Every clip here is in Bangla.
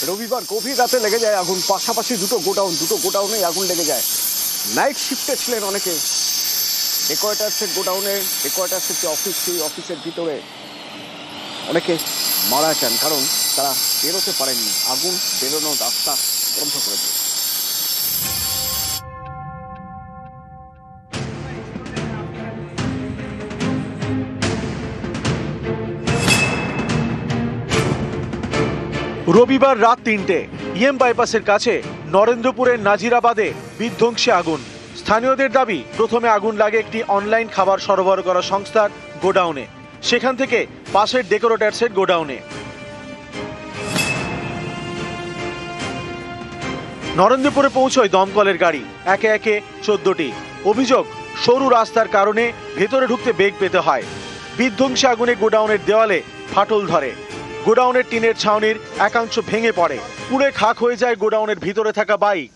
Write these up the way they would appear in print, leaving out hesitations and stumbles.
রবিবার গভীর রাতে লেগে যায় আগুন, পাশাপাশি দুটো গোডাউনে আগুন লেগে যায়। নাইট শিফটে ছিলেন অনেকে। ডেকোরেটার্সের গোডাউনে, ডেকোরেটার্সের যে অফিস, সেই অফিসের ভিতরে অনেকে মারা যান, কারণ তারা বেরোতে পারেননি, আগুন বেরোনোর রাস্তা বন্ধ করে দিয়েছে। রবিবার রাত ৩টে ইএম বাইপাসের কাছে নরেন্দ্রপুরের নাজিরাবাদে বিধ্বংসী আগুন। স্থানীয়দের দাবি, প্রথমে আগুন লাগে একটি অনলাইন খাবার সরবরাহ করা সংস্থার গোডাউনে, সেখান থেকে পাশের ডেকোরেটার্সের গোডাউনে। নরেন্দ্রপুরে পৌঁছয় দমকলের গাড়ি, একে একে 14টি। অভিযোগ, সরু রাস্তার কারণে ভেতরে ঢুকতে বেগ পেতে হয়। বিধ্বংসী আগুনে গোডাউনের দেওয়ালে ফাটল ধরে, গোডাউনের টিনের ছাউনির একাংশ ভেঙে পড়ে, পুড়ে খাক হয়ে যায় গোডাউনের ভিতরে থাকা বাইক।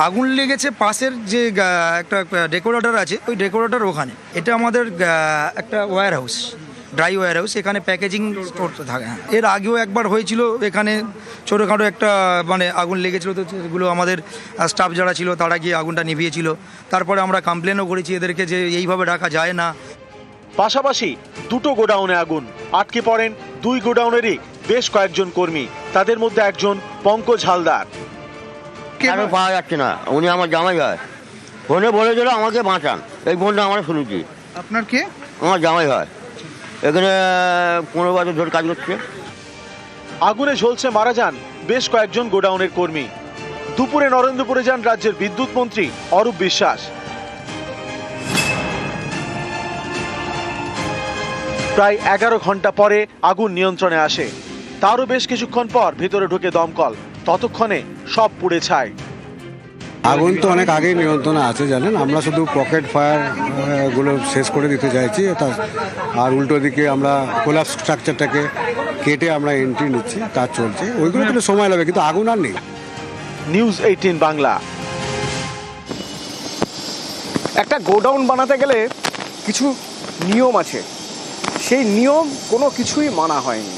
আগুন লেগেছে পাশের যে একটা ডেকোরেটর আছে, ওই ডেকোরেটর ওখানে। এটা আমাদের একটা warehouse, dry warehouse, এখানে প্যাকেজিং স্টোর থাকে। এর আগেও একবার হয়েছিল এখানে ছোটোখাটো একটা আগুন লেগেছিল, তো এগুলো আমাদের স্টাফ যারা ছিল তারা গিয়ে আগুনটা নিভিয়েছিল। তারপরে আমরা কমপ্লেনও করেছি এদেরকে যে এইভাবে রাখা যায় না। পাশাপাশি দুটো গোডাউনে আগুন, আটকে পড়েন দুই গোডাউনেরই বেশ কয়েকজন কর্মী, তাদের মধ্যে একজন পঙ্কজ হালদার। কারো পাওয়া যাচ্ছে না, উনি আমার জামাই হয়, ফোনে বলে দিল আমাকে বাঁচান, এই ফোনটা আমরা শুনেছি। আপনার কে? আমার জামাই হয়, এখানে 15 বছর ধরে কাজ করছে। আগুনে ঝলসে মারা যান বেশ কয়েকজন গোডাউনের কর্মী। দুপুরে নরেন্দ্রপুরে যান রাজ্যের বিদ্যুৎ মন্ত্রী অরূপ বিশ্বাস। প্রায় 11 ঘন্টা পরে আগুন নিয়ন্ত্রণে আসে। তারও বেশ কিছুক্ষণ পর ভেতরে ঢুকে দমকল, ততক্ষণে সব পুড়ে ছাই। আগুন তো অনেক আগেই নিয়ন্ত্রণে আছে জানেন, আমরা শুধু পকেট ফায়ার গুলো শেষ করে দিতে চাইছি, আর উল্টো দিকে আমরা কোলাপস স্ট্রাকচারটাকে কেটে আমরা এন্ট্রি নিচ্ছি, কাজ চলছে। ওইগুলো তো সময় লাগবে, কিন্তু আগুন আর নেই। নিউজ 18 বাংলা। একটা গোডাউন বানাতে গেলে কিছু নিয়ম আছে, সেই নিয়ম কোনো কিছুই মানা হয়নি।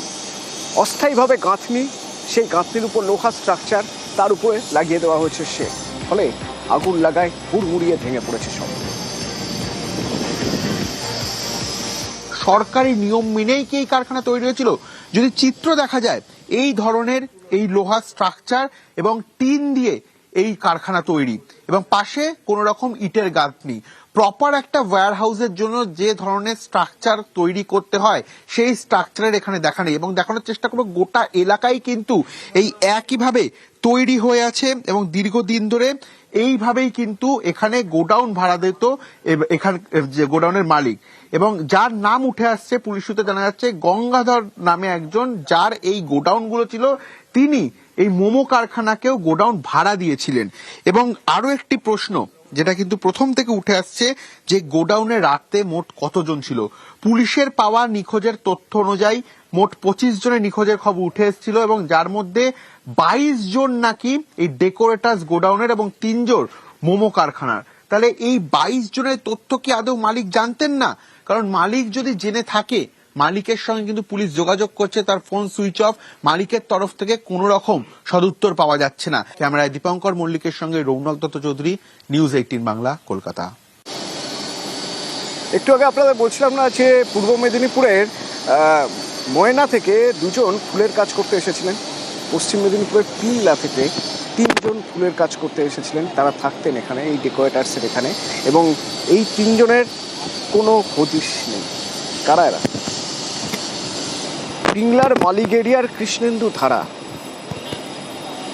অস্থায়ীভাবে গাঁথনি, সেই গাঁথনির উপর লোহা স্ট্রাকচার, তার উপরে লাগিয়ে দেওয়া হয়েছে শেড, ফলে আগুন লাগায় হুড়মুড়িয়ে ভেঙে পড়েছে সব। সরকারি নিয়ম মেনেই কি এই কারখানা তৈরি হয়েছিল? যদি চিত্র দেখা যায়, এই ধরনের এই লোহা স্ট্রাকচার এবং টিন দিয়ে এই কারখানা তৈরি, এবং পাশে কোনো রকম ইটের গাঁথনি। প্রপার একটা ওয়্যার হাউসের জন্য যে ধরনের স্ট্রাকচার তৈরি করতে হয়, সেই স্ট্রাকচারের এখানে দেখা নেই। এবং দেখানোর চেষ্টা করবো, গোটা এলাকায় কিন্তু এই একইভাবে তৈরি হয়ে আছে এবং দীর্ঘদিন ধরে এইভাবেই কিন্তু এখানে গোডাউন ভাড়া দিত এখানে যে গোডাউনের মালিক, এবং যার নাম উঠে আসছে পুলিশ সূত্রে জানা যাচ্ছে গঙ্গাধর নামে একজন, যার এই গোডাউনগুলো ছিল, তিনি এই মোমো কারখানাকেও গোডাউন ভাড়া দিয়েছিলেন। এবং আরো একটি প্রশ্ন যেটা কিন্তু প্রথম থেকে উঠে আসছে, যে গোডাউনে রাতে মোট কতজন ছিল। পুলিশের পাওয়া নিখোঁজের তথ্য অনুযায়ী মোট 25 জনের নিখোঁজের খবর উঠে এসেছিল, এবং যার মধ্যে 22 জন নাকি এই ডেকোরেটার্স গোডাউনের এবং 3 জন মোমো কারখানার। তাহলে এই 22 জনের তথ্য কি আদৌ মালিক জানতেন না? কারণ মালিক যদি জেনে থাকে, মালিকের সঙ্গে কিন্তু পুলিশ যোগাযোগ করছে, তার ফোন সুইচ অফ, মালিকের তরফ থেকে কোন রকম সদুত্তর পাওয়া যাচ্ছে না। ক্যামেরায় দীপঙ্কর মল্লিকের সঙ্গে রৌনক দত্ত চৌধুরী, নিউজ 18 বাংলা, কলকাতা। একটু আগে আপনাদের বলছিলাম না যে পূর্ব মেদিনীপুরের ময়না থেকে দুজন ফুলের কাজ করতে এসেছিলেন, পশ্চিম মেদিনীপুরের পিল্লা থেকে 3 জন ফুলের কাজ করতে এসেছিলেন। তারা থাকতেন এখানে, এই ডেকোরেটার্সের এখানে, এবং এই 3 জনের কোনো হদিশ নেই। কারা এরা? পিংলার মালিগেরিয়ার কৃষ্ণেন্দু ধারা,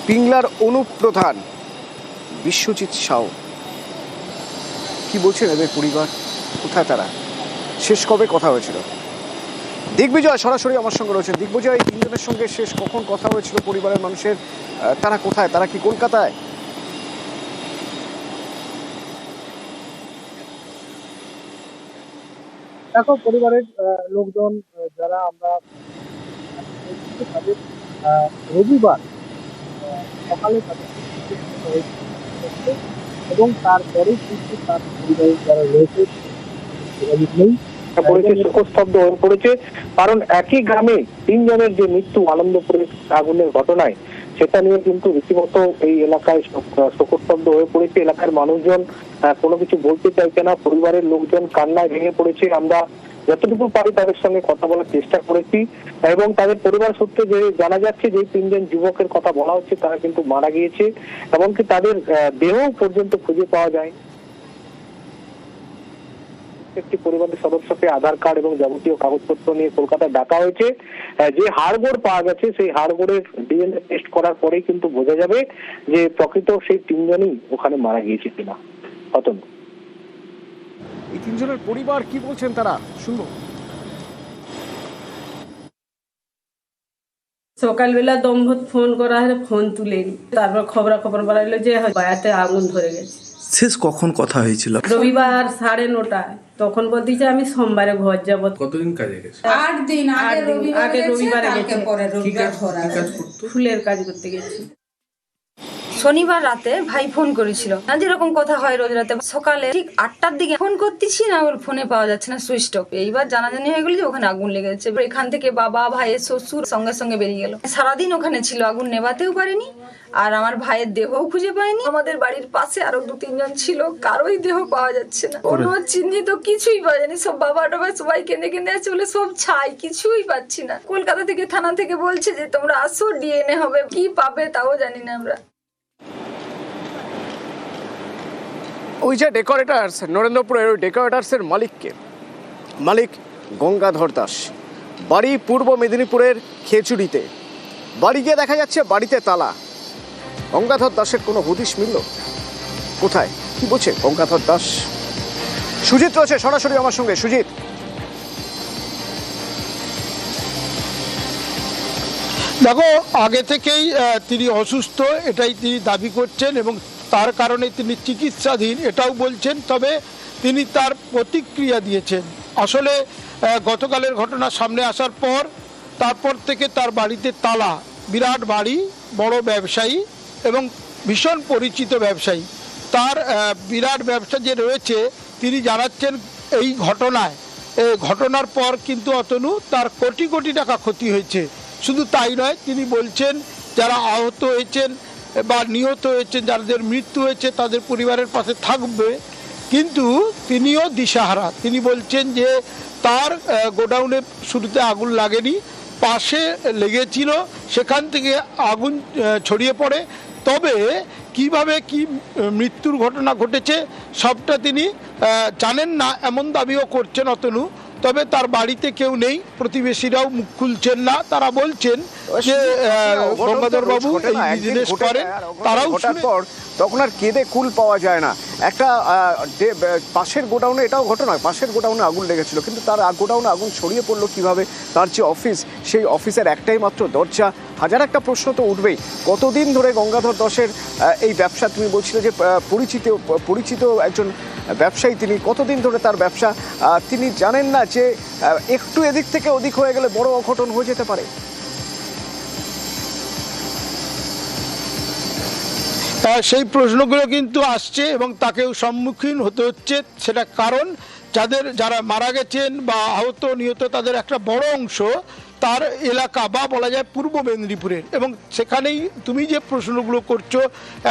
পিংলার অনুপ প্রধান, বিশ্বজিৎ সাউ। কি বলছেন এদের পরিবার? কোথায় তারা? শেষ কবে কথা হয়েছিল? দিগ্বিজয় সরাসরি আমার সঙ্গে রয়েছে। দিগ্বিজয়, এই 3 জনের সঙ্গে শেষ কখন কথা হয়েছিল পরিবারের মানুষের? তারা কোথায়? তারা কি কলকাতায়? দেখো, পরিবারের লোকজন যারা আমরা তাদের রবিবার সকালে তাদের এবং তারপরেই কিন্তু তার পরিবারের যারা রয়েছে যোগাযোগ নেই। পড়েছে, শোকস্তব্ধ হয়ে পড়েছে। কারণ একই গ্রামে 3 জনের যে মৃত্যু আনন্দপুরের আগুনের ঘটনায়, সেটা নিয়ে কিন্তু রীতিমতো এই এলাকায় শোকস্তব্ধ হয়ে পড়েছে। এলাকার মানুষজন কোনো কিছু বলতে চাইছে না, পরিবারের লোকজন কান্নায় ভেঙে পড়েছে। আমরা যতটুকু পারি তাদের সঙ্গে কথা বলার চেষ্টা করেছি এবং তাদের পরিবার সূত্রে যে জানা যাচ্ছে যে 3 জন যুবকের কথা বলা হচ্ছে তারা কিন্তু মারা গিয়েছে, এমনকি তাদের দেহ পর্যন্ত খুঁজে পাওয়া যায়। প্রত্যেকটি পরিবারের সদস্যকে আধার কার্ড এবং যাবতীয় কাগজপত্র নিয়ে কলকাতায় ডাকা হয়েছে। যে হাড়গোড় পাওয়া গেছে সেই হাড়গোড়ের ডিএনএ টেস্ট করার পরেই কিন্তু বোঝা যাবে যে প্রকৃত সেই 3 জনই ওখানে মারা গিয়েছে কিনা। অতন এই 3 জনের পরিবার কি বলছেন তারা শুনবো। সকালবেলা দমভূত ফোন করা হলে ফোন তুলেনি, তারপর খবর বাড়াইলো যে বাড়িতে আগুন ধরে গেছে। শেষ কখন কথা হয়েছিল? রবিবার 9:30, তখন বলতেছে আমি সোমবারে ঘর যাবো। কতদিন কাজে গেছে? 8 দিন আগে রবিবারে গেছে, ফুলের কাজ করতে গেছি। শনিবার রাতে ভাই ফোন করেছিল, না যেরকম কথা হয় রোজ রাতে। সকালে ঠিক 8টার দিকে ফোন করতেছি না, ওর ফোনে পাওয়া যাচ্ছে না, সুইচ অফ। এইবার জানাজানি হয়ে গেল যে ওখানে আগুন লেগেছে। এখান থেকে বাবা, ভাইয়ের শ্বশুর সঙ্গে সঙ্গে বেরিয়ে গেল। সারাদিন ওখানে ছিল, আগুন নেভাতেও পারেনি আর আমার ভাইয়ের দেহও খুঁজে পায়নি। আমাদের বাড়ির পাশে আরো 2-3 জন ছিল, কারোই দেহ পাওয়া যাচ্ছে না, কোনো চিহ্নিত কিছুই পাওয়া যায়নি। সব বাবা টাবা সবাই কেঁদে আছে বলে সব ছাই, কিছুই পাচ্ছি না। কলকাতা থেকে থানা থেকে বলছে যে তোমরা আসো, ডিএনএ হবে, কি পাবে তাও জানি না আমরা। ওই যে ডেকোরেটার্স, নরেন্দ্রপুরের ওই ডেকোরেটার্সের মালিক গঙ্গাধর দাস, বাড়ি পূর্ব মেদিনীপুরের খেচুড়িতে। বাড়ি গিয়ে দেখা যাচ্ছে বাড়িতে তালা। গঙ্গাধর দাসের কোনো হদিশ মিলল? কোথায়, কি বলছে গঙ্গাধর দাস? সুজিত রয়েছে সরাসরি আমার সঙ্গে। সুজিত, দেখো, আগে থেকেই তিনি অসুস্থ এটাই তিনি দাবি করছেন এবং তার কারণে তিনি চিকিৎসাধীন এটাও বলছেন। তবে তিনি তার প্রতিক্রিয়া দিয়েছেন। আসলে গতকালের ঘটনা সামনে আসার পর তারপর থেকে তার বাড়িতে তালা। বিরাট বাড়ি, বড় ব্যবসায়ী এবং ভীষণ পরিচিত ব্যবসায়ী। তার বিরাট ব্যবসা যে রয়েছে, তিনি জানাচ্ছেন এই ঘটনার পর কিন্তু অতনু তার কোটি কোটি টাকা ক্ষতি হয়েছে। শুধু তাই নয়, তিনি বলছেন যারা আহত হয়েছেন বা নিহত হয়েছেন, যাদের মৃত্যু হয়েছে তাদের পরিবারের পাশে থাকবে, কিন্তু তিনিও দিশাহারা। তিনি বলছেন যে তার গোডাউনে শুরুতে আগুন লাগেনি, পাশে লেগেছিল, সেখান থেকে আগুন ছড়িয়ে পড়ে। তবে কিভাবে কি মৃত্যুর ঘটনা ঘটেছে সবটা তিনি জানেন না, এমন দাবিও করছেন অতনু। তবে তার বাড়িতে কেউ নেই, প্রতিবেশীরাও মুখ খুলছেন না। তারা বলছেন যে গঙ্গাধর বাবু এই বিজনেস করেন, তারাও তখন আর কেঁদে কুল পাওয়া যায় না। একটা পাশের গোডাউনে, এটাও ঘটনা, পাশের গোডাউনে আগুন লেগেছিল, কিন্তু তার গোডাউনে আগুন ছড়িয়ে পড়লো কিভাবে? তার যে অফিস, সেই অফিসের একটাই মাত্র দরজা। হাজার একটা প্রশ্ন তো উঠবেই। কতদিন ধরে গঙ্গাধর দাসের এই ব্যবসা? তুমি বলছিলে যে পরিচিত একজন ব্যবসায়ী তিনি, কতদিন ধরে তার ব্যবসা? তিনি জানেন না যে একটু এদিক থেকে ওদিক হয়ে গেলে বড় অঘটন হয়ে যেতে পারে? সেই প্রশ্নগুলো কিন্তু আসছে এবং তাকেও সম্মুখীন হতে হচ্ছে। সেটা কারণ যারা মারা গেছেন বা আহত নিহত তাদের একটা বড় অংশ তার এলাকা বা বলা যায় পূর্ব মেদিনীপুরের, এবং সেখানেই তুমি যে প্রশ্নগুলো করছো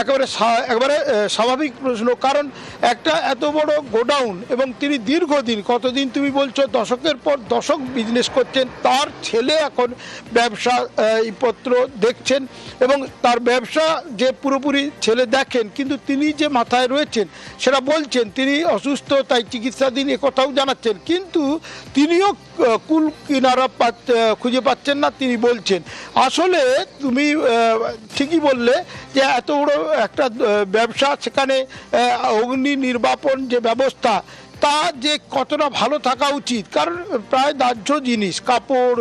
একেবারে স্বাভাবিক প্রশ্ন। কারণ একটা এত বড় গোডাউন এবং তিনি দীর্ঘদিন, কতদিন তুমি বলছো, দশকের পর দশক বিজনেস করছেন। তার ছেলে এখন ব্যবসা পত্র দেখছেন এবং তার ব্যবসা যে পুরোপুরি ছেলে দেখেন, কিন্তু তিনি যে মাথায় রয়েছেন সেটা বলছেন তিনি অসুস্থ, তাই চিকিৎসাধীন, কথাও জানাচ্ছেন। কিন্তু তিনিও কুল কিনারা খুঁজে পাচ্ছেন না, তিনি বলছেন। আসলে তুমি ঠিকই বললে যে এত বড় একটা ব্যবসা, সেখানে অগ্নি নির্বাপন যে ব্যবস্থা তা যে কতটা ভালো থাকা উচিত, কারণ প্রায় দাহ্য জিনিস, কাপড়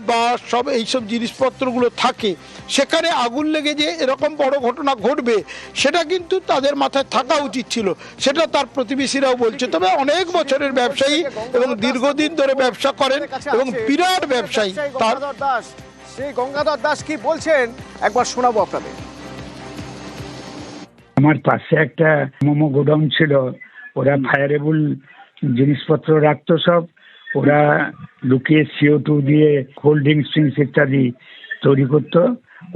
বা সব এইসব জিনিসপত্রগুলো থাকে, সেখানে আগুন লেগে যে এরকম বড় ঘটনা ঘটবে সেটা কিন্তু তাদের মাথায় থাকা উচিত ছিল, সেটা তার প্রতিবেশীরাও বলছে। তবে অনেক বছরের ব্যবসায়ী এবং দীর্ঘদিন ধরে ব্যবসা করেন এবং বিরাট ব্যবসায়ী। তার সেই গঙ্গাধর দাস কি বলছেন একবার শোনাবো আপনাদের। আমার পাশে একটা মোমো গোডাউন ছিল, ওরা ফায়ারেবল জিনিসপত্র রাখতো সব। ওরা লুকিয়ে CO2 দিয়ে কোল্ড ড্রিঙ্কস ইত্যাদি তৈরি করতো।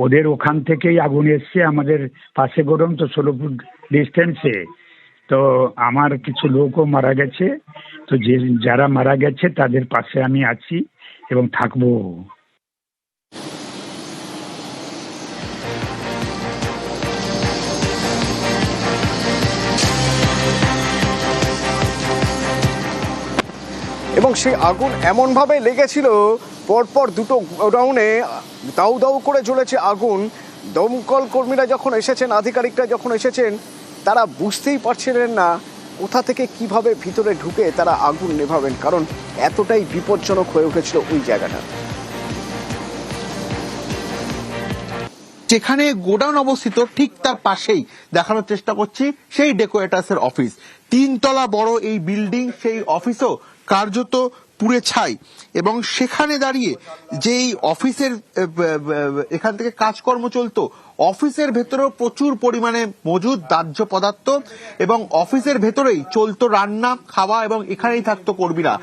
ওদের ওখান থেকেই আগুন এসছে আমাদের পাশে গরম তো 16 ফুট ডিস্টেন্সে। তো আমার কিছু লোকও মারা গেছে। তো যারা মারা গেছে তাদের পাশে আমি আছি এবং থাকবো। এবং সেই আগুন এমনভাবে লেগেছিল, পরপর দুটো গোডাউনে দাউ দাউ করে জ্বলেছে আগুন। দমকল কর্মীরা যখন এসেছেন, আধিকারিকরা যখন এসেছেন, তারা বুঝতেই পারছিলেন না কোথা থেকে কিভাবে ভিতরে ঢুকে তারা আগুন নেভাবেন, কারণ এতটাই বিপজ্জনক হয়ে উঠেছিল ওই জায়গাটা। যেখানে গোডাউন অবস্থিত ঠিক তার পাশেই দেখানোর চেষ্টা করছি সেই ডেকোরেটার্সের অফিস। 3 তলা বড় এই বিল্ডিং, সেই অফিসও কার্যত পুড়ে ছাই। এবং সেখানে দাঁড়িয়ে যেই অফিসের এখান থেকে কাজকর্ম চলতো, অফিসের ভেতরেও প্রচুর পরিমাণে মজুদ দাহ্য পদার্থ এবং অফিসের ভেতরেই চলতো রান্না খাওয়া এবং এখানেই থাকতো কর্মীরা।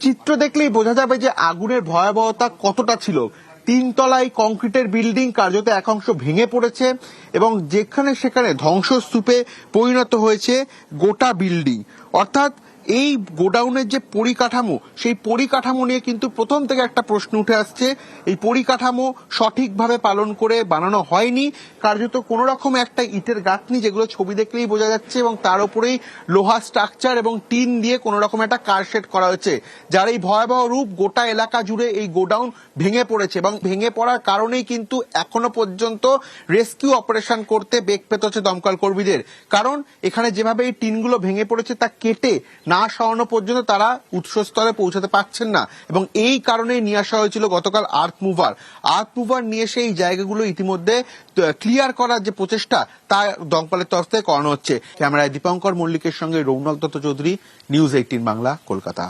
চিত্র দেখলেই বোঝা যাবে যে আগুনের ভয়াবহতা কতটা ছিল। 3 তলায় কংক্রিটের বিল্ডিং কার্যত এক অংশ ভেঙে পড়েছে এবং যেখানে সেখানে ধ্বংসস্তূপে পরিণত হয়েছে গোটা বিল্ডিং। অর্থাৎ এই গোডাউনের যে পরিকাঠামো, সেই পরিকাঠামো নিয়ে কিন্তু প্রথম থেকে একটা প্রশ্ন উঠে আসছে। এই পরিকাঠামো সঠিকভাবে পালন করে বানানো হয়নি, কার্যত কোনো রকম একটা ইটের গাঁথনি যেগুলো ছবি দেখলেই বোঝা যাচ্ছে, এবং তার উপরেই লোহা স্ট্রাকচার এবং টিন দিয়ে কোনো রকম একটা কারশেড করা হয়েছে, যার এই ভয়াবহ রূপ গোটা এলাকা জুড়ে এই গোডাউন ভেঙে পড়েছে। এবং ভেঙে পড়ার কারণেই কিন্তু এখনো পর্যন্ত রেস্কিউ অপারেশন করতে বেগ পেতে হচ্ছে দমকল কর্মীদের, কারণ এখানে যেভাবে এই টিনগুলো ভেঙে পড়েছে তা কেটে না সরানো পর্যন্ত তারা উৎসস্থলে পৌঁছাতে পারছেন না। এবং এই কারণেই নিয়ে আসা হয়েছিল গতকাল আর্থ মুভার নিয়ে এসে এই জায়গাগুলো ইতিমধ্যে ক্লিয়ার করার যে প্রচেষ্টা তা দমকলের তরফ থেকে করানো হচ্ছে। ক্যামেরায় দীপঙ্কর মল্লিকের সঙ্গে রৌনক দত্ত চৌধুরী, নিউজ 18 বাংলা, কলকাতা।